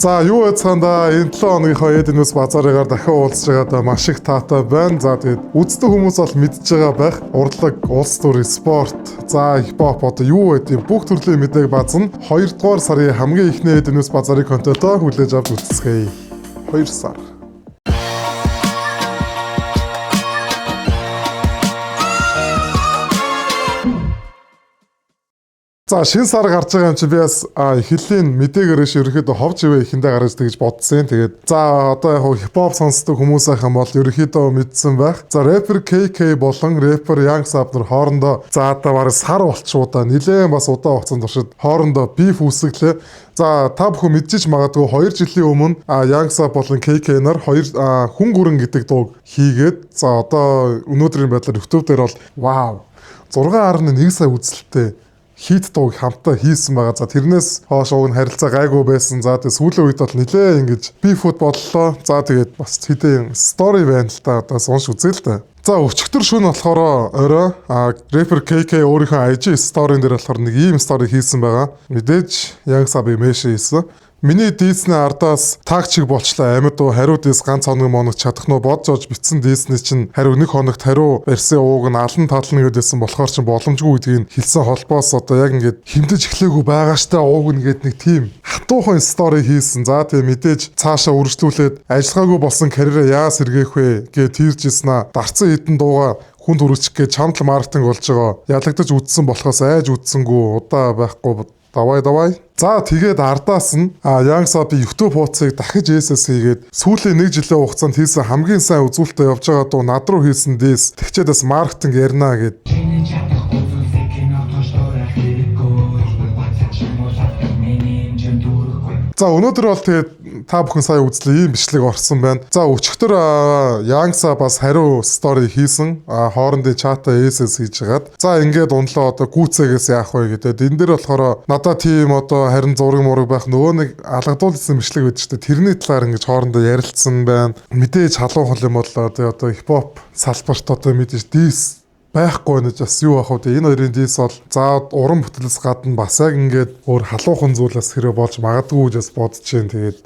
За юу яцгаанда энэ 7 хоногийнхоо Эденэс базарыгаар дахин уулзж байгаадаа маш их таатай байна. За тэгээд үздэг хүмүүс бол мэдж байгаа байх. Урлаг, улс төр, спорт, за хипхоп одоо юу гэдэг бүх төрлийн мэдээг базна. 2 дугаар сарын хамгийн ихний Эденэс базарын контентоо хүлээж авч үзцгээе. 2 сар. За шинэ сар гарч байгаа юм чи би бас хэллийн мэдээгээр ерөөхдөө ховж ивэ ихэндээ гараж тэгж бодсон. Тэгээд за одоо яг хипхоп сонсдог хүмүүс ахын бол ерөөхдөө мэдсэн байх. За рэпер KK болон рэпер Young Sab нар хоорондоо за одоо бараг сар болчуудаа нилээн бас удаан хугацаанд туршид хоорондоо биф үүсгэлээ. За та бүхэн мэдчихэж магадгүй 2 жилийн өмнө Young Sab болон KK нар хүн гүрэн гэдэг дууг хийгээд за одоо өнөөдрийн байдлаар YouTube дээр бол вау 6.1 сая үзэлттэй хит дууг хамтаа хийсэн байгаа. За тэрнээс хойш уг нь харилцаа гайгүй байсан. За тэгээ сүүлийн үед бол нилээ ингэж бифуд боллоо. За тэгээд бас хэдийн стори байна л та. Одоо сонш үзээ л та. За өчигдөр шөнө болохоор орой рэпер KK өөрийнхөө IG сторин дээр болохоор нэг ийм стори хийсэн байгаа. Мэдээж Young Sab имэш хийсэн. Миний Disney ардаас тагчиг болчлаа амьд уу хариу дис ганц хоног моног чадах нь бодож бичсэн Disney чинь хариу нэг хоногт хариу барьсан ууг нь алан тална гэдээсэн болохоор чинь боломжгүй гэдгийг хэлсэн холбоос одоо яг ингээд хэмдэж эхлэегүй байгаа штэ ууг нь гээд нэг тийм хатуухан стори хийсэн. За тэгээ мэдээж цаашаа үргэлжлүүлээд ажиллагаагүй болсон карьераа яас сэргээх вэ гэж тийржсэн аа. Дарцсан хитэн дууга хүнд хүрчих гэж чамдл маркетинг болж байгаа. Ялагдаж үдсэн болохоос айж үдсэнгүү удаа байхгүй давай. За тэгээд ардаас нь Young Sab-ийн YouTube хуудсыг дахиж SS хийгээд сүүлийн 1 жилийн хугацаанд хийсэн хамгийн сайн үзүүлэлтээ явж байгаа дуу над руу хийсэн дээс тэгчээд бас маркетинг ярина гэд. За өнөөдөр бол тэгээд та бүхэн сая үзлээ ийм бичлэг орсон байна. За өчигдөр Young Sab бас хариу стори хийсэн. Хоорондын чатаа SS хийж хагаад. За ингээд ундлаа одоо гүцээгээс яах вэ гэдэг. Энэ дээр болохоор надад тийм одоо харин зураг мураг байх нөгөө нэг алгадуулсан бичлэг байдаг шүү дээ. Тэрний талаар ингэж хоорондоо ярилцсан байна. Мэдээж халуун хол юм бол одоо хипхоп салбарт одоо мэдээж дис байхгүй нэж бас юу ах вэ? Энэ хоёрын дис бол за уран бүтээлс гадна бас яг ингээд өөр халуухан зүйлээс хэрэг болж магадгүй гэж бас бодож जैन. Тэгээд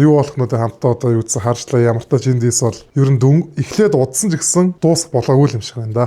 юу болох нь хамтаа одоо юу гэсэн харжлаа ямар ч энэ дис бол ер нь эхлээд удсан ч гэсэн дуусах болоогүй юм шиг байна да.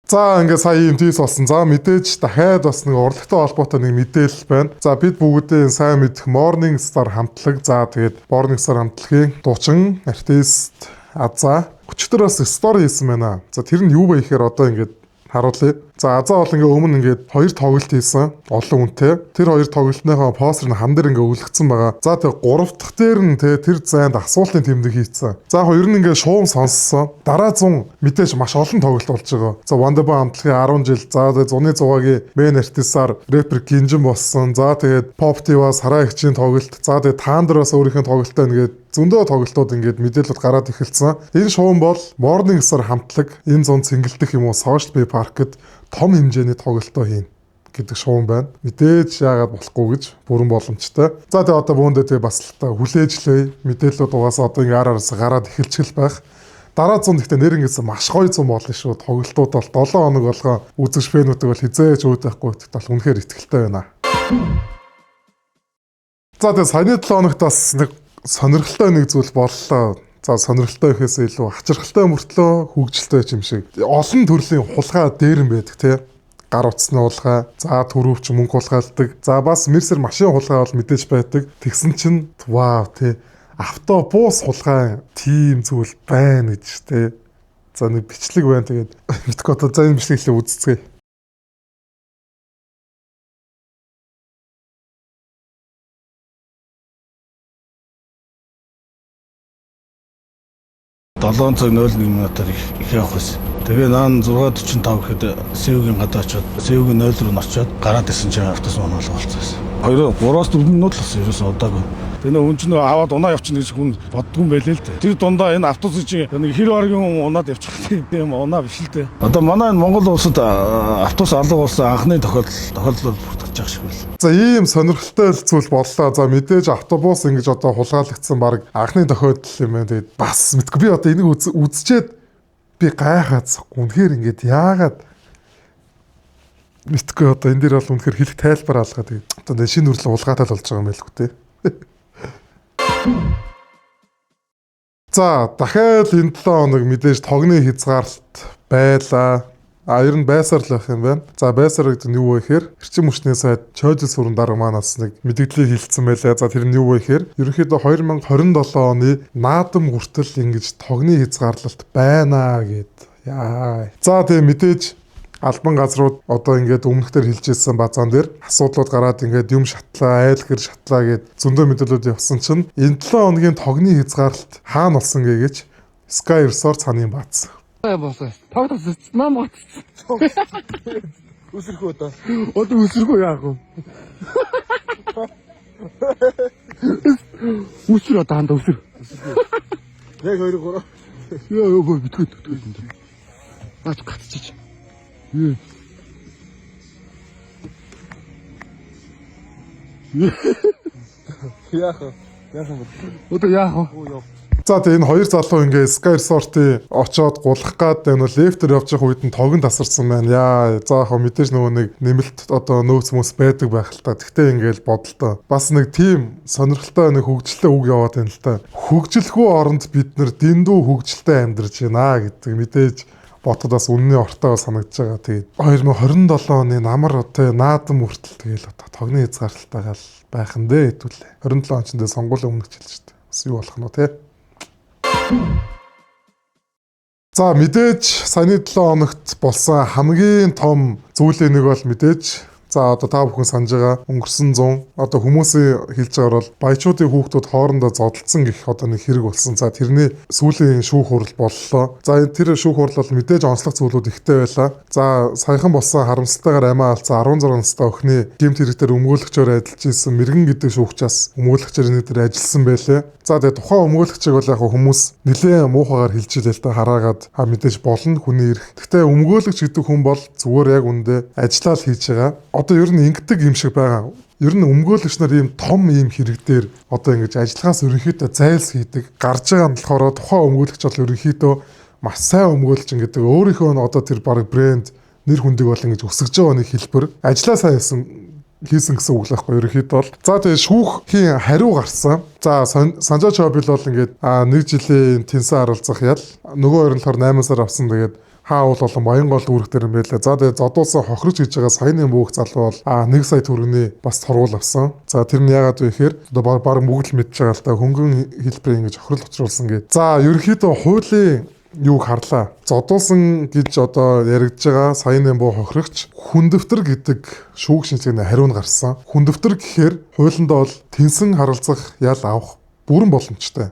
За ингээд сая юм дис болсон. За мэдээж дахиад бас нэг урлагтай холбоотой нэг мэдээлэл байна. За бид бүгдээ сайн мэдэх Morning Star хамтлаг. За тэгээд Morning Star хамтлагийн дуучин артист Аза өчигдөр бас стори хийсэн байна. За тэр нь юу вэ гэхээр одоо ингээд харуулъя. За Аза бол ингээ өмнө ингээд 2 тоглолт хийсэн олон хүнтэй. Тэр 2 тоглолтныхоо постэр нь хам дээр ингээ үлгцсэн байгаа. За тэг 3 дахь дээр нь тэр зайд асуултын тэмдэг хийцэн. За хоёр нь ингээ шуум сонссон. Дараа 100 мэдээж маш олон тоглолт болж байгаа. За Wonderboy хамтлагийн 10 жил. За зуны 100-аагийн мэн артистаар рэпер Гинжин болсон. За тэгээд Pop Diva Сарай Хчийн тоглолт. За тэгээд Таандр бас өөрийнхөө тоглолтоо ингээ зөндөө тоглолтууд ингээд мэдээлэлд гараад эхэлсэн. Энэ шуум бол Morning Star хамтлаг энэ зун цэнгэлдэх юм уу Social Bay Park-д том хэмжээний тоглолтоо хийн гэдэг шуум байна. Мэдээж яагаад болохгүй гэж бүрэн боломжтой. За тэгээ одоо бүүндээ тэгээ бас л та хүлээжлээ. Мэдээлэлүүд угаасаа одоо ингээ араас гараад эхэлчихэл байх. Дараа 100 гэхдээ нэр ингэсэн маш гоё зам болно шүү. Тоглолтууд бол 7 хоног болгоо үзэгч фэнүүдийг бол хизээж өөдөхгүй гэдэгт бол үнэхээр ихтэй байна. За тэгээ саяны 7 хоногт бас нэг сонирхолтой нэг зүйл боллоо. За сонирхолтой гэхээс илүү ачирхалтай мөртлөө хөгжилтэй юм шиг. Олон төрлийн хулгай дээр юм байдаг тий. Гар утасны хулгай, за төрөвч мөнгө хулгайлдаг. За бас мэрсэр машин хулгай бол мэдээж байдаг. Тэгсэн чинь вау тий. Автобус хулгай тийм зүйл байна гэж тий. За нэг бичлэг байна тэгээд битгий одоо за энэ бичлэгийг үзцгээе. 7 цаг 01 минутаар их явах байсан. Тэгээ наан 6:45 гэхэд Сэвгийн гадаа очоод Сэвгийн 0 руу ночоод гараад исэн чинь автобус манаа болцсон. 2-4 минут л болсон ерөөсөө удаагүй. Тэгээ нөө хүн чинь аваад унаа явчихна гэж хүн боддгүй юм байлээ л дээ. Тэр дундаа энэ автобус чинь нэг хэр баргийн хүн унаад явчих тийм унаа биш л дээ. Одоо манай энэ Монгол улсад автобус алга болсон анхны тохиолдол бүртгэж байгаа шиг байл. За ийм сонирхолтой зүйл боллоо. За мэдээж автобус ингэж одоо хулгайлагдсан баг анхны тохиолдол юм байна. Тэгээд бас мэдгүй би одоо энийг үзчихэд би гайхаад үнэхээр ингэж яагаад Мэдгүй одоо энэ дээр бол үнэхээр хэлэх тайлбар алгаа тэгээд одоо шинэ үрлэг улгаатай л болж байгаа юм байл үү те. За дахиад энэ 7 хоног мэдээж тогны хязгаарлалт байлаа. Ер нь байсаар л байх юм байна. За байсаар гэдэг нь юу вэ гэхээр эрчим хүчний сайд Чойжл сүрэн дарга манаас нэг мэдээлэл хэлсэн байлаа. За тэр нь юу вэ гэхээр ерөнхийдөө 2027 оны наадам хүртэл ингэж тогны хязгаарлалт байна гэд. Яа. За тэгээ мэдээж албан газрууд одоо ингээд өмнөхдөр хэлжсэн базаан дээр асуудлууд гараад ингээд юм шатлаа, айл гэр шатлаа гэд зөндөө мэдээлэлүүд явсан чинь энэ 7 хоногийн тогны хязгаарлалт хаана болсон гэж Sky Resort санийн бааз. Босоо. Тогтос нам гот. Үсэрхүү одоо. Одоо үсэрхүү яах вэ? Үсэр одоо ханда үсэр. Яг 2 3. Яа битгүү. Аач гатчих. Яах вэ? Одоо яах вэ? За тэгээ энэ хоёр залуу ингээ Sky Resort-ийн очоод гулах гад энэ лефтер явж байгаа үед нь тогон тасарсан байна. Яа, за яг мэдээж нөгөө нэг нэмэлт одоо нөөц хүмүүс байдаг байх л та. Тэгтээ ингээл бодлоо. Бас нэг тийм сонирхолтой нэг хөгжилтэй үг яваад байна л та. Хөгжилгүй оронд бид нар дэндүү хөгжилтэй амьдарч байна гэдэг мэдээж ботод бас үнний ортой санагдаж байгаа. Тэгээд 2027 оны намар одоо наадам хүртэл тэгээл одоо тогны хязгаарлалтайгаа байх нь дээ хэдүүлээ. 27 он ч энэ сонгуулийн өмнө хэлж штэ. Бас юу болох нь те. За мэдээж саяны 7 хоногт болсон хамгийн том зүйлийн нэг бол мэдээж за одоо та бүхэн санаж байгаа өнгөрсөн 100 одоо хүмүүсийн хэлж байгаагаар бол баячуудын хүүхдүүд хоорондоо зодтолсон гэх одоо нэг хэрэг болсон. За тэрний сүүлийн шүүх хурал боллоо. За тэр шүүх хурал бол мэдээж онцлог зүйлүүд ихтэй байлаа. За саяхан болсон харамсалтайгаар амиа алдсан 16 настай охины гэмт хэрэгтэр өмгөөлөгчөөр ажиллаж исэн Мэргэн гэдэг шүүгчаас өмгөөлөгчөөр нэг дээр ажилласан байлээ. За тэгээ тухайн өмгөөлөгчийг бол яг хүмүүс нэлээд муухайгаар хэлж илээ л да хараагаад мэдээж болно хүний эрх. Гэхдээ өмгөөлөгч гэдэг хүн бол зүгээр яг үндэ ажиллаа л хийж байгаа. Одоо ер нь ингэдэг юм шиг байгаа. Ер нь өмгөөлөгч нар ийм том ийм хэрэг дээр одоо ингэж ажиллагаас ерөнхийдөө зайлс хийдэг. Гарч байгаа нь болохоор тухайн өмгөөлөгч бол ерөнхийдөө маш сайн өмгөөлч гэдэг өөрийнхөө нь одоо тэр баг брэнд нэр хүндийг бол ингэж өсгөж байгаа нэг хэлбэр. Ажиллаа сайн хийсэн гэсэн үг л байхгүй ерөнхийдөө бол. За тэгээ шүүхийн хариу гарсан. За Санжаа Чобил бол ингээд 1 жилийн тэнсэн харилцах ял нөгөө 2 8 сар авсан. Тэгээд хаавал болон Баянгол үүрэг дээр юм байлаа. За тэгээ зодуулсан хохирч гэж байгаа саяны бөөх залуу бол 1 сая төгрөгийн бас торгуул авсан. За тэр нь яагаад вэ гэхээр одоо баг бүгд л мэдж байгаа л да хөнгөн хэлбэрийн ингэж хохирол учруулсан гэдэг. За ерөнхийдөө хуулийн юуг харлаа. Зодуулсан гэж одоо яригдж байгаа саяны бөө хохирогч хүндэвтэр гэдэг шүүх шинжилгээний хариу нь гарсан. Хүндэвтэр гэхээр хуулиндаа бол тэнсэн харилцах ял авах бүрэн боломжтой.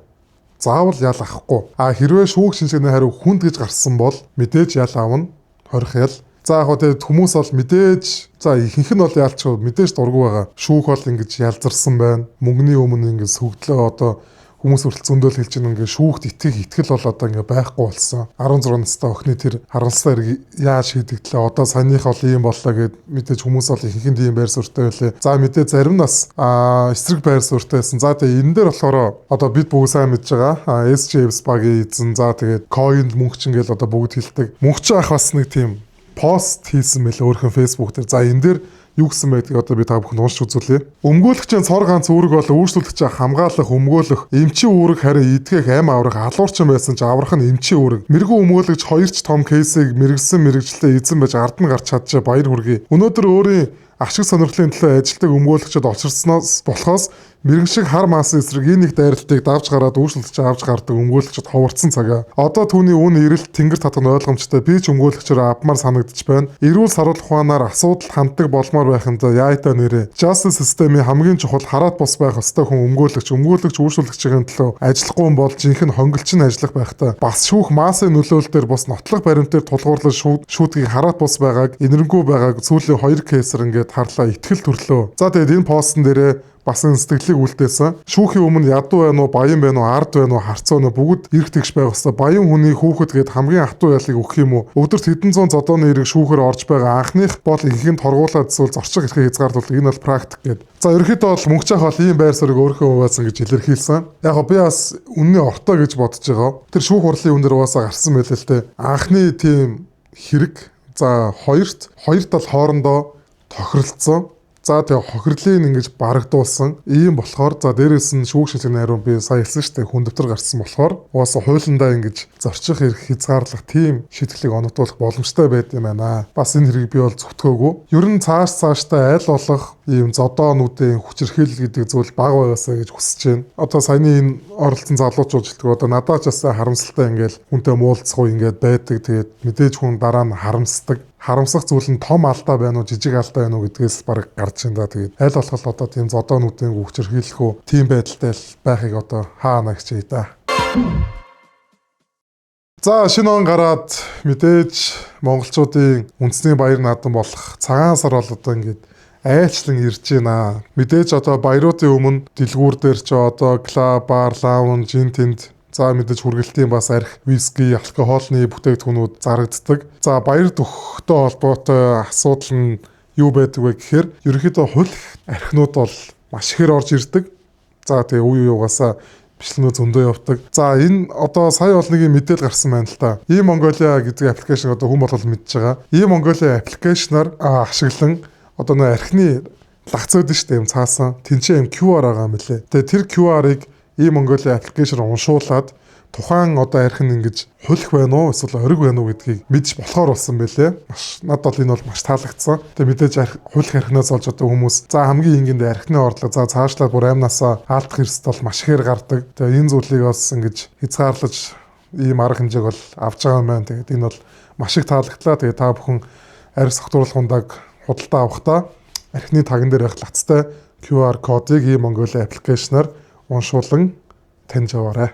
Заавал ял авахгүй. Хэрвээ шүүх шинжилгээний хариу хүнд гэж гарсан бол мэдээж ял авна. Хорих ял. За яг тэгээд хүмүүс бол мэдээж за ихэнх нь бол яалч мэдээж дургу байгаа. Шүүх бол ингэж ялзарсан байна. Мөнгөний өмнө ингэ сүгдлээ одоо хүмүүс хүртэл зөндөөл хэлж байгаа ингээ шүүхт итгэл бол одоо ингээ байхгүй болсон. 16 настай охины тэр харамсалтай хэрэг яаж шийдэгдлээ. Одоо саяных бол ийм боллоо гэд мэдээж хүмүүс бол ихэнх нь ийм байр суурьтай байлээ. За мэдээ зарим нас эсрэг байр суурьтай байсан. За тэгээ энэ дээр болохоор одоо бид бүгд сайн мэдж байгаа. SJS багийн эзэн за тэгээд coin мөнгөч ингээл одоо бүгд хэлдэг. Мөнгөч ах бас нэг тийм пост хийсэн мэлээ өөрхөн Facebook дээр. За энэ дээр юу гэсэн байдгийг одоо би та бүхэнд уншиж үзүүлье. Өмгөөлөгчийн цор ганц үүрэг бол үйлчлүүлэгчээ хамгаалах, өмгөөлөх, эмчийн үүрэг харин эдгэх, ам аврах, алуурчин байсан ч аврах нь эмчийн үүрэг. Мэргэн өмгөөлөгч 2 ч том кейсийг мэрэгсэн мэрэгчлээ эзэн байж ард нь гарч чадчих баяр хүргэе. Өнөөдөр өөрийн ашиг сонирхлын төлөө ажилтдаг өмгөөлөгчд очирсноос болохоос мэрэгшиг хар маасан эсрэг энэ их дайралтыг давж гараад үйлчлэгч авч гардаг өмгөөлөгчд ховорцсон цагаа. Одоо түүний үн эрэлт тэнгэр татах нь ойлгомжтой. Би ч өмгөөлөгчөөр авмаар санагдаж байна. Эрүүл саруулах ухаанаар асуудал ханддаг болмоор байханд яайта нэрэ. Justice системийн хамгийн чухал хараат бус байх ёстой хүн өмгөөлөгч үйлчлүүлэгчийн төлөө ажиллахгүй юм бол жинхэнэ хонголчин ажиллах байхтай. Бас шүүх маасан нөлөөлөл дээр бус нотлох баримтаар тулгуурлан шүүдгийг хараат бус байгааг энэрэнгүй байгааг сүүлийн 2 кейсээр ингээд харлаа итгэл төрлөө. За тэгээд энэ постн дээрээ бас энэ сэтгэлийг үлдээсэн. Шүүхийн өмнө ядуу байна уу, баян байна уу, ард байна уу, харцаа байна уу бүгд эрх тэгш байх ёстой. Баян хүний хүүхэд гээд хамгийн хатуу ялыг өгөх юм уу? Өдөрт хэдэн зуун зодооны эрэг шүүхээр орж байгаа анхных бол ихэнх торгуулаад эсвэл зорчих эрхээ хязгаарлуулдаг. Энэ бол практик гээд. За ерөнхийдөө бол мөнгөчөөх бол ийм байр суурийг өөрийнхөө хуваасан гэж илэрхийлсэн. Яг би бас үнний ортой гэж бодож байгаа. Тэр шүүх хурлын үнээр угаасаа гарсан байлээ л те. Анхны тийм хэрэг за хоёр тал хоорондоо тохиролцсон. За тэгээ хохирлын ингэж барагдуулсан. Ийм болохоор за дээрээс нь шүүх шилжигний хариу би сая хэлсэн шүү дээ. Хүн дэвтэр гарсан болохоор угаасаа хуулиндаа ингэж зорчих эрх хязгаарлах тийм шийдвэрлийг оногдуулах боломжтой байд юм байна. Бас энэ хэрэг би бол зөвтгөөгүй. Ер нь цаашдаа аль болох ийм зодоонуудын хүчирхийлэл гэдэг зүйл бага байгаасаа гэж хүсэж байна. Одоо саяны энэ оролцсон залуучууд жилдэг одоо надад ч бас харамсалтай ингээл хүнтэй муулцахгүй ингээд байдаг. Тэгээд мэдээж хүн дараа нь харамсдаг. Харамсах зүйл нь том алдаа байна уу, жижиг алдаа байна уу гэдгээс баг гарч байна да. Тэгээд аль болох одоо тийм зодоонуудын хүчирхийлэх үү, тийм байдалтай байхыг одоо хаана хичээе да. За шинэ он гараад мэдээж монголчуудын үндэсний баяр наадам болох цагаан сар бол одоо ингээд айлчлан ирж байна. Мэдээж одоо баяруудын өмнө дэлгүүр дээр ч одоо клуб, бар, лаунж, тэнд за мэдээж хүргэлтийн бас арх, виски, алкогольны бүтээгдэхүүнүүд зарагддаг. За баяр төхтэй холбоотой асуудал нь юу байдаг вэ гэхээр ерөнхийдөө хулих архинууд бол маш ихээр орж ирдэг. За тэгээ үе угаасаа бичлэнүүд зөндөө явдаг. За энэ одоо сая бол нэг мэдээлэл гарсан байна л да. E-Mongolia гэдэг аппликейшн одоо хүн болгол мэдж байгаа. E-Mongolia аппликейшнаар ашиглан одоо нэг архины лагцаад штэ юм цаасан. Тэнцээ юм QR байгаа юм лээ. Тэгээ тэр QR-ыг E-Mongolia аппликейшнээр уншуулад тухайн одоо архин ингэж хулих байна уу эсвэл ориг байна уу гэдгийг мэдж болохоор болсон байлээ. Маш надад бол энэ бол маш таалагдсан. Тэгээ мэдээж хулих архинаас олж одоо хүмүүс за хамгийн энгинд архины орлого за цаашлаад бүр амнасаа алдах эрсдэл бол маш ихээр гардаг. Тэгээ энэ зүйлийг бас ингэж хязгаарлаж ийм арга хэмжээг бол авч байгаа юм байна. Тэгээд энэ бол маш их таалагдлаа. Тэгээ та бүхэн арх сохтууруулах ундааг худалдаа авахдаа архины таган дээр байх лацтай QR кодыг E-Mongolia аппликейшнаар уншуулан таньж аваарай.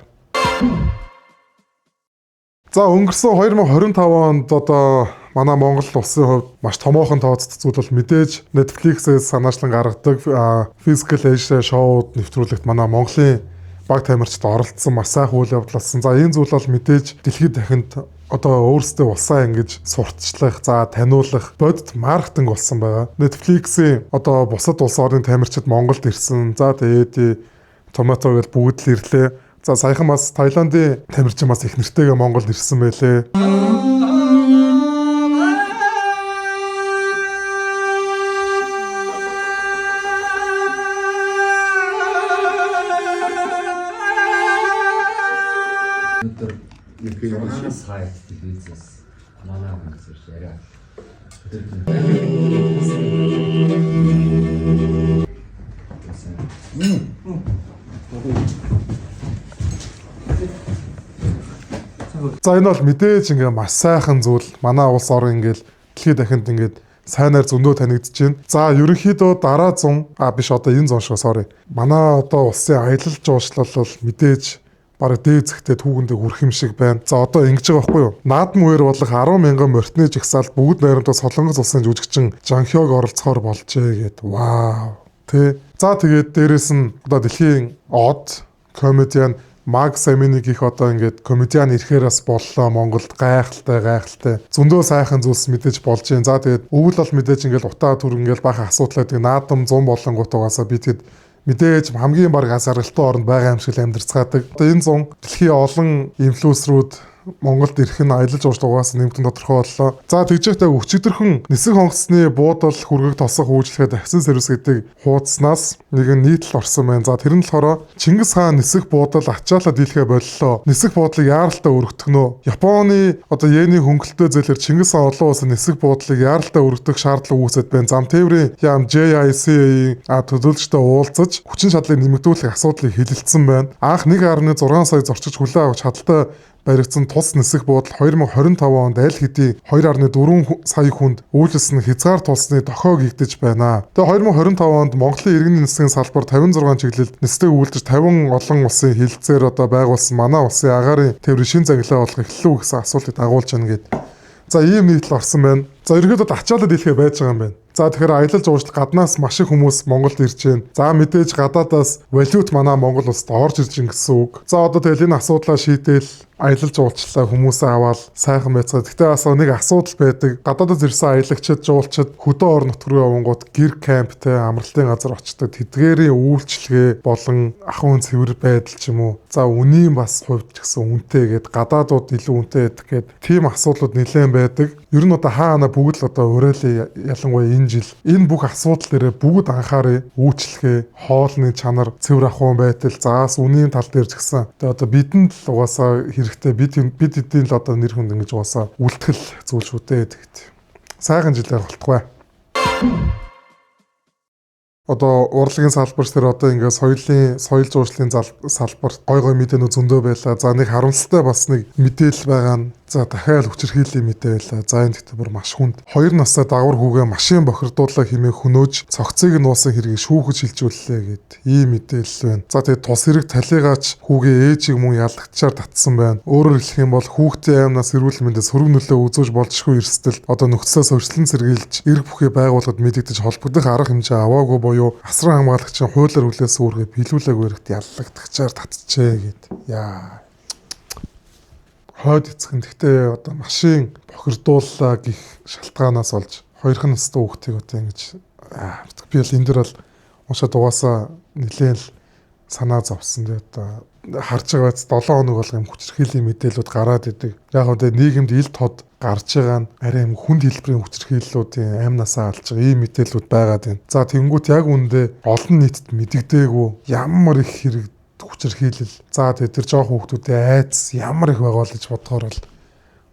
За өнгөрсөн 2025 онд одоо манай Монгол улсын хувьд маш томоохон тооцох зүйл бол мэдээж Netflix-ээс санаачлан гаргадаг Physical Asia шоуд нэвтрүүлэгт манай Монголын баг тамирчид оролцсон маш сайхан үйл явдал болсон. За энэ зүйл бол мэдээж дэлхийд дахинд одоо өөрсдөө улсаа ингэж сурталчлах, за таниулах, бодит маркетинг болсон байгаа. Netflix-ийн одоо бусад улс орны тамирчид Монголд ирсэн. За тэгээд Томато гэж бүгд л ирлээ. За саяхан бас Таиландын тамирчин бас их нэртэйгээ Монголд ирсэн байлээ. Нэг юм сайт телевизээс манай хүмүүс яриа. За энэ бол мэдээж ингээ маш сайхан зүйл. Манай улс орн ингээл дэлхийд дахинд ингээд сайнаар зөндөө танигдж байна. За ерөнхийдөө дараа 100 биш одоо энэ 100 шүү sorry. Манай одоо улсын аялал жуулчлал бол мэдээж бараг дээд зэгтээ түүхэндээ хүрэх юм шиг байна. За одоо ингэж байгаа байхгүй юу? Наадам үеэр болох 10,000 морьтны жагсаалд бүгд найрамдаа Солонгос улсын жүжигчин Жанхёг оролцохоор болжээ гэд. Вау. Тэ. За тэгээд дээрэс нь одоо дэлхийн од комедиан Маг Саминик их одоо ингээд комедиан ирэхээрээс боллоо Монголд гайхалтай зөндөө сайхан зүйлс мэдээж болж байна. За тэгээд өвөл бол мэдээж ингээд утаа түр ингээд бахан асуудлаа тэгээд наадам 100 болонгоотойгоосаа би тэгэд мэдээж хамгийн баг азаргалтай оронд байгаа юм шиг амьдарцгаадаг. Одоо энэ 100 дэлхийн олон инфлюенсерүүд Монголд ирэх нь аялал жуулчлалаас нэмтэн тодорхой боллоо. За тэгжээхтэй өчигдөрхөн нисэх хонгоцны буудал хүргэг тосох үйлчлэгээ давсан сервис гэдэг хуудаснаас нэгэн нийтлэл орсон байна. За тэр нь болохоор Чингис хаан нисэх буудал ачаалаа дийлхэ боллоо. Нисэх буудлыг яаралтай өргөдөхнө. Японы одоо йений хөнгөлөлтөө зээлэр Чингис хаан олон улсын нисэх буудлыг яаралтай өргөдөх шаардлага үүсэт байна. Зам тээврийн яам JICA төлөөлөгчтэй уулзаж хүчин чадлыг нэмэгдүүлэх асуудлыг хэлэлцсэн байна. Анх 1.6 сая зорчигч хүлээн авах чадaltaй баригдсан тус нисэх буудал 2025 онд аль хэдийн 2.4 сая хүнд үйлчлсэн хязгаар тулсны дохиог игдэж байна. Тэгээ 2025 онд Монголын иргэний нисгийн салбар 56 чиглэлд нисдэг үйлдэж 50 олон улсын хилцээр одоо байгуулсан манай улсын агаарын тээврийн шин заглаа болгох эхлэв гэсэн асуултыг дагуулж байна гэд. За ийм нийтлэл орсон байна. За ерөнхийдөө ачаалал дийлхэ байж байгаа юм байна. За тэгэхээр аялал жуулчлал гаднаас маш их хүмүүс Монголд ирж байна. За мэдээж гадаадаас валют манай Монгол улсад орж ирж гин гэсэн үг. За одоо тэгэл энэ асуудлаа шийдээл аялал жуулчлаа хүмүүсээ аваад сайхан байцгаа. Гэхдээ бас нэг асуудал байдаг. Гадаадд ирсэн аялагчид, жуулчид хөдөө орон нутг руу явангууд гэр камптэй амралтын газар очдог. Тэдгээрийн үйлчлэгээ болон ахуйн цэвэр байдал ч юм уу. За үнийн бас хувьд ч гэсэн үнэтэй гээд гадаадууд илүү үнэтэй байдаг гээд тийм асуудлууд нэлээд байдаг. Ер нь одоо хаана бүгд л одоо уриалъя, ялангуяа энэ жил энэ бүх асуудал дээрээ бүгд анхаарай. Үйлчлэгээ, хоолны чанар, цэвэр ахуйн байдал, заас үнийн тал дээр ч гэсэн одоо бидэнд л угаасаа хэрэгтэй. Бид эдийн л одоо нэр хүнд ингэж угаасаа үлтгэл зүйл шүү дээ гэд. Сайхан жилээр болтугай. Одоо урлагийн салбар дээр одоо ингээд соёл жуулчлалын салбарт гой мэдээнүүд зөндөө байлаа. За нэг харамсалтай бас нэг мэдээлэл байгаа нь за дахиад хүчирхийллийн мэдээ байлаа. За энэ гэхдээ бүр маш хүнд. 2 настай дагвар хүүгээ машин бохирдуулаа хэмээн хөнөөж цогцыг нуусан хэргийг шүүхэж хилжүүллээ гэд ийм мэдээлэл байна. За тэгээд тус хэрэг талигаач хүүгээ ээжийг мөн ялагчаар татсан байна. Өөрөөр хэлэх юм бол хүүхдийн аймнаас эрүүл мэндэд сөрөг нөлөө үзүүлж болжгүй эрсдэл одоо нөхцөлөөс өрчлөн сэргийлж эрг бүхий байгууллагад мэдэгдэж холбогдох арга хэмжээ аваагүй буюу асран хамгаалагчийн хуулиар хүлээсэн үүргээ биелүүлээгүй хэрэгт яллагдагчаар татчихээ гэд. Яа. Хойд эцэг нь гэхдээ одоо машин бохирдууллаа гэх шалтгаанаас болж 2 настай хүүхдийг одоо ингэж би л энэ дэр бол уншаад угаасаа нэлээд л санаа зовсон. Тэгээд одоо харж байгаа байц 7 хоног болгоо юм хүчирхийллийн мэдээлэлүүд гараад идэг. Яг одоо нийгэмд ил тод гарч байгаа нь арай юм хүнд хэлбэрийн хүчирхийллүүдийн амнасаа алж байгаа ийм мэдээлэлүүд байгаад байна. За тэнгуут яг үндэ олон нийтэд мэдэгдээгүй ямар их хэрэг хүчирхийлэл. За тэр жоох хүүхдүүдээ айц ямар их байгаа л гэж бодохоор бол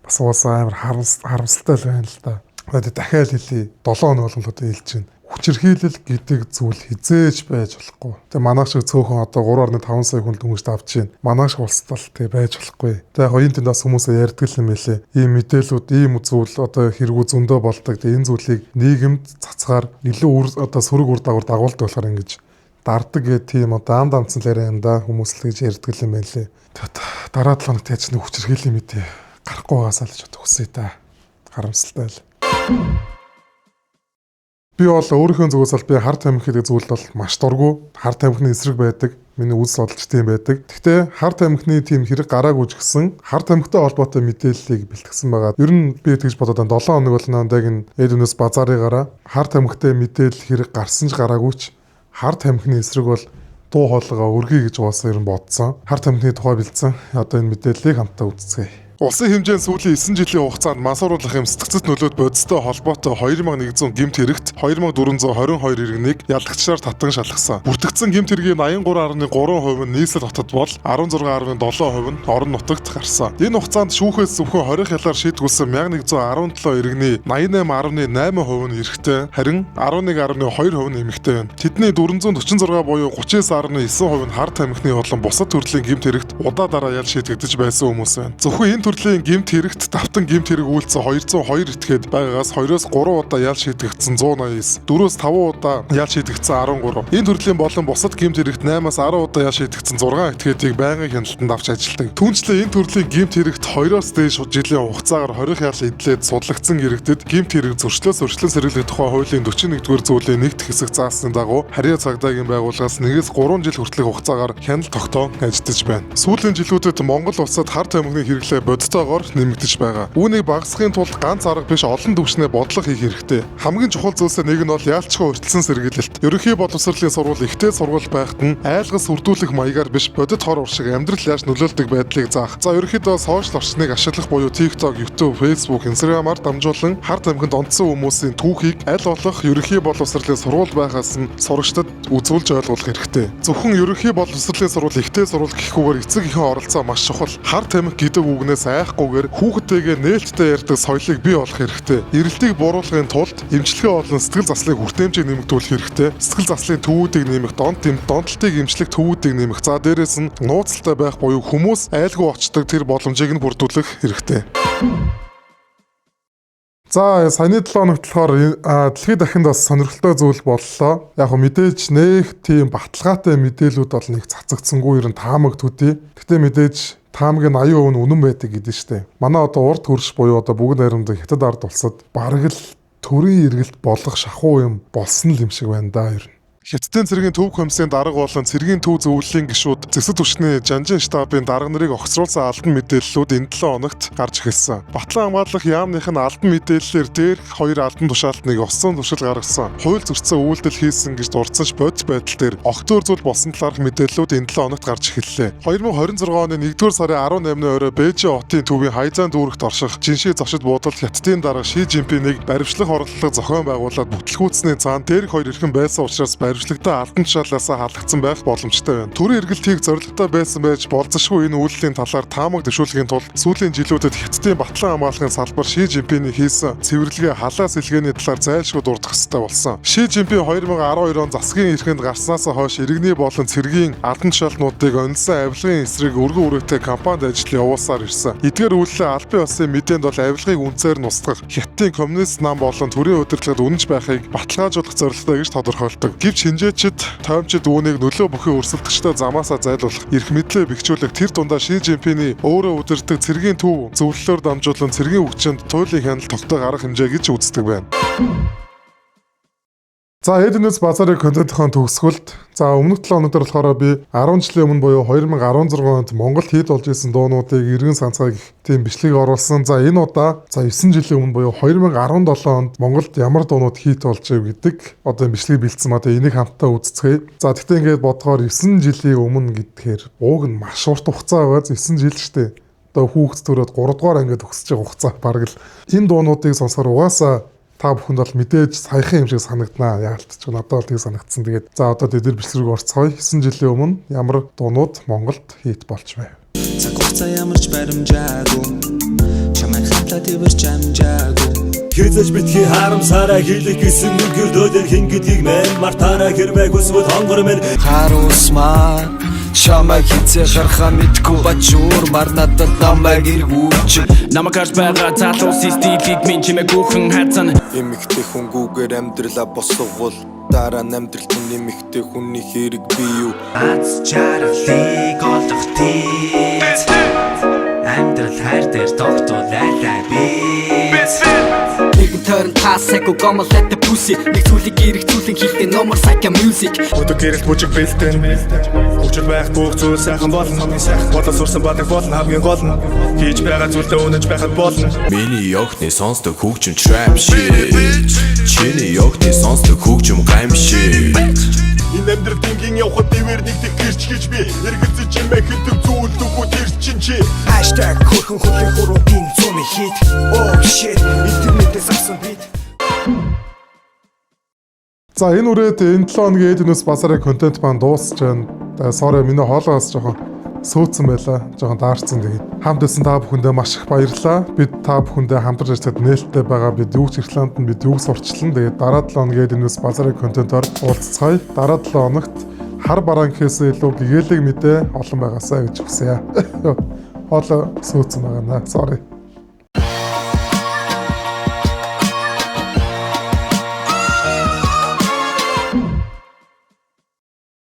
бас уусаа амар харамсалтай л байна л да. Тэгээд дахиад хэлье 7 хоног болгоо одоо хэлж байна. Хүчирхийлэл гэдэг зүйл хизээж байж болохгүй. Тэгээ манайх шиг цөөхөн одоо 3.5 сая хүн дөнгөж авч байна. Манайх шиг улсдал тэгээ байж болохгүй. Тэгээ яг энэ тэнд бас хүмүүсээ ярьдаг юм байлээ. Ийм мэдээлүүд, ийм зүйл одоо хэрэгүү зөндөө болдог. Тэгээ энэ зүйлийг нийгэмд цацгаар илүү одоо сөрөг үр дагавар дагуулдаг болохоор ингэж дардаг гэх тийм одоо ам дамцсан л яриа юм да хүмүүс л гэж ярьдаг юм байлээ. Тэгээд дараа 7 хоногт яаж нэг хүчирхийллийн мэдээ гарахгүй байгаасаа л гэж бодохсэй та. Харамсалтай л. Би бол өөрийнхөө зүгээс бол би хар тамхи гэдэг зүйлд бол маш дургу. Хар тамхины эсрэг байдаг. Миний үзэл бодол ч тийм байдаг. Гэхдээ хар тамхины тийм хэрэг гараагүй ч гэсэн хар тамхитай холбоотой мэдээллийг бэлтгэсэн байгаа. Ер нь би тэгж бодоод 7 хоног болно яг энэ эдүнээс базаарыгаараа хар тамхитай мэдээлэл хэрэг гарсан ч гараагүй ч хар тамхины эсрэг бол дуу хоолойгоо өргөе гэж уусаа ер нь бодсон. Хар тамхины тухай бэлдсэн. Одоо энэ мэдээллийг хамтдаа үзцгээе. Улсын хэмжээнд сүүлийн 9 жилийн хугацаанд мансууруулах эм сэтгцэд нөлөөд бодистой холбоотой 2100 гэмт хэрэгт 2422 иргэнийг ялагчаар татан шалгасан. Бүртгэгдсэн гэмт хэргийн 83.3% нь нийслэл хотод бол 16.7% нь орон нутагт гарсан. Энэ хугацаанд шүүхээс зөвхөн 20 хялаар шийдгүүлсэн 1117 иргэний 88.8% нь эрэгтэй, харин 11.2% нь эмэгтэй байна. Тэдний 446 буюу 39.9% нь хар тамхины болон бусад төрлийн гэмт хэрэгт удаа дараа ял шийдэгдэж байсан хүмүүс байна. Зөвхөн энэ төрлийн гэмт хэрэгт давтан гэмт хэрэг үйлцэн 202 этгээд байгаагаас 2-3 удаа ял шийдэгдсэн 189, 4-5 удаа ял шийдэгдсэн 13. Энэ төрлийн болон бусад гэмт хэрэгт 8-10 удаа ял шийдэгдсэн 6 этгээдийг байнгын хяналтанд авч ажилладаг. Түүнчлэн энэ төрлийн гэмт хэрэгт 2-оос дээш жилийн хугацаагаар 20 ял эдлээд судлагдсан иргэдэд гэмт хэрэг зөрчлөөс өрчлөн сэргийлэх тухай хуулийн 41-р зүйлийн нэгт хэсэг заасны дагуу харьяа цагдаагийн байгууллагаас 1-3 жил хүртэлх хугацаагаар хяналт тогтоон ажиллаж байна. Сүүлийн жилүүдэд Монгол улсад хар тамхины хэрэглээ бодитоогоор нэмэгдэж байгаа. Үүнийг багасгахын тулд ганц арга биш олон түвшнээ бодлого хийх хэрэгтэй. Хамгийн чухал зүйлсээ нэг нь бол яалтчгүй өртөлсөн сэргийлэлт. Ерөнхий боловсролын сургууль ихтэй сургууль байхад нь айлгас үрдүүлэх маягаар биш бодит хор уршиг амьдрал яаж нөлөөлдөг байдлыг заах. За ерөнхийдөө сошиал орчныг ашиглах буюу TikTok, YouTube, Facebook, Instagram-аар дамжуулан хар тамхинд онцсон хүмүүсийн түүхийг аль болох ерөнхий боловсролын сургууль байхаас нь сурагчдад үзүүлж ойлгуулах хэрэгтэй. Зөвхөн ерөнхий боловсролын сургууль ихтэй сургууль гэхгүйгээр эцэг эхийн оролцоо маш чухал. Хар тамхи гэдэг үгнээс айхгүйгээр хүүхдтэйгээ нээлттэй ярьдаг соёлыг бий болох хэрэгтэй. Эрэлтийг бууруулахын тулд эмчилгээ болон сэтгэл заслыг хүртээмжийг нэмэгдүүлэх хэрэгтэй. Сэтгэл заслын төвүүдийг нэмэх, донтолтыг эмчлэх төвүүдийг нэмэх. За дээрэс нь нууцтай байх буюу хүмүүс айлгүй очдог тэр боломжийг нь бүрдүүлэх хэрэгтэй. За саяны 7 хоногт болохоор дэлхийд дахинд бас сонирхолтой зүйл боллоо. Яг мэдээж нэг тийм баталгаатай мэдээлүүд бол нэг цацагдсангүй ер нь таамаг төдий. Гэтэ мэдээж таамаг нь 80% нь үнэн байдаг гэдэг штэ. Манай одоо урд хөрш буюу одоо бүгд найрамдаг хятад ард улсад бараг л төрийн эргэлт болох шахуу юм болсон л юм шиг байна да ер нь. Хятадын цэргийн төв комиссийн дарга болон цэргийн төв зөвлөлийн гишүүд зэвсэг түвшний жанжин штабын дарга нарыг огцруулсан албан мэдээллүүд энэ 7 хоногт гарч эхэлсэн. Батлан хамгаалах яамных нь албан мэдээллээр дээрх 2 албан тушаалтныг осон туршил гаргасан. Хууль зөрчсөн үйлдэл хийсэн гэж дурдсанч бодит байдал дээр огт зүүл болсон талаарх мэдээллүүд энэ 7 хоногт гарч эхэллээ. 2026 оны 1-р сарын 18-ны орой Бээжин хотын төвийн Хайзан дүүрэгт орших жиншээ зочид буудалд Хятадын дарга Ши Жинпинийг баривчлах оролдлого зохион байгуулад бүтлгүүцсний цаана дээрх 2 эрхэн байсан учраас баривчлагтай албан тушаалаасаа халагдсан байх боломжтой байна. Төрийн эргэлтийг зорилготой байсан байж болзошгүй энэ үйлдэлийн талаар таамаг дэвшүүлэхийн тулд сүүлийн жилүүдэд Хятадын батлан хамгаалахын салбар Ши Жинпиний хийсэн цэвэрлэгээ халаа сэлгээний талаар зайлшгүй дурдах ёстой болсон. Ши Жинпин 2012 он засгийн эрхэнд гарснаас хойш иргэний болон цэргийн албан тушаалтнуудыг онилсан авилгын эсрэг өргөн үрээтэй кампанид ажил явуулсаар ирсэн. Эдгээр үйлдэл албан ёсны мэдээнд бол авилгыг үнцээр нусгах, Хятадын коммунист нам болон төрийн удирдлагад үнэнч байхыг баталгаажуулах зорилготой гэж тодорхойлдог. Гэвч шинжээчид, тоомчид үүнийг нөлөө бүхий өрсөлдөгчтэй замаасаа зайлуулах, эрх мэдлээ бэхжүүлэх тэр дундаа Ши Жинпиний өөрөө удирддаг цэргийн төв зөвлөлөөр дамжуулан цэргийн хүчинд туйлын хяналт тогтоох арга хэмжээ гэж үздэг байна. За Эднэс базарын контентын төгсгөлд өмнөх 7 өнөдөр болохоор би 10 жилийн өмнө буюу 2016 онд Монголд хит болж исэн дуунуудыг эргэн санацгааг тийм бичлэгийг оруулсан. За энэ удаа 9 жилийн өмнө буюу 2017 онд Монголд ямар дуунууд хит болж ив гэдэг одоо энэ бичлэгийг бэлдсэн маа энийг хамтдаа үзцгээе. За тэгтээ ингээд бодгоор 9 жилийн өмнө гэдгээр ууг нь маш урт хугацаа байгаа. 9 жил штэ. Одоо хүүхэд төрөөд 3 дугаар ангид төгсөж байгаа хугацаа бараг л энэ дуунуудыг сонсохоор угаасаа та бүхэнд бол мэдээж саяхан юм шиг санагданаа. Яалтч надад бол тийг санагдсан. Тэгээд за одоо тэд нар бичлэг рүү орцгоё. 9 жилийн өмнө ямар дуунууд Монголд хит болж байв. Цаг хугацаа ямарч баримжаагүй. Чамайг хатаа дэвэрч амжаагүй. Хэзэж битгий харамсаараа хийлэх гэсэн нүгэр дөдөр хин гэдгийг мэн мартаараа хэрвээ хүсвэл хонгор мэн харуусмаа чамайг хизээ гарахаа мэдгүй бачуур мар надад намайг эргүүлж намайг харж байгаа залуу стилийг минь чимээ гүхэн хайцан эмэгтэй хүнгүүгээр амьдралаа босговол дараа нь амьдралт нь эмэгтэй хүний хэрэг би юу аз жаргалыг олох тийц амьдрал хайр дээр тогтоолаа би Turn тасэко гомолэт пүси нэг зүйлийг эргцүүлэн хийхдээ номер сайка music Өдөр гэрэлт бүжиг бэлтэн Хүчил байх бүх зүйл сайхан болно Бодлоо сурсан бадаг болно хамгийн гол нь Хийж байгаа зүйлдээ үнэнч байхад болно Миний огтны сонсдог хөгжим trap shit Чиний огтны сонсдог хөгжим гам shit Энэ амьдрал дингийн явхад дэвэр нэгдэх гэрч гэж би эргэлзэж чимээ хитэг зүйлдэггүй тэр чин чи Hashtag хөрхөн хөлийн хуруудын зүүний хит Oh shit интернетээс авсан бит За энэ үрээд энэ 7 хоногийн Эднэс базарын контент маань дуусч байна. Sorry миний хоолоос жоохон сөөцсөн байлаа. Жоохон даарцсан тэгээд. Хамт байсан та бүхэндээ маш их баярлалаа. Бид та бүхэндээ хамтарч ажиллаад нээлттэй байгаа. Бид юу ч Ирландд нь бид юг сурчлаа. Тэгээд дараа 7 хоногийн Эднэс базарын контентоор уулзцгаая. Дараа 7 хоногт хар бараан гэхээсээ илүү гэгээлэг мэдээ олон байгаасаа гэж хүсье. Хоолоо сөөцсөн байгаа наа. Sorry.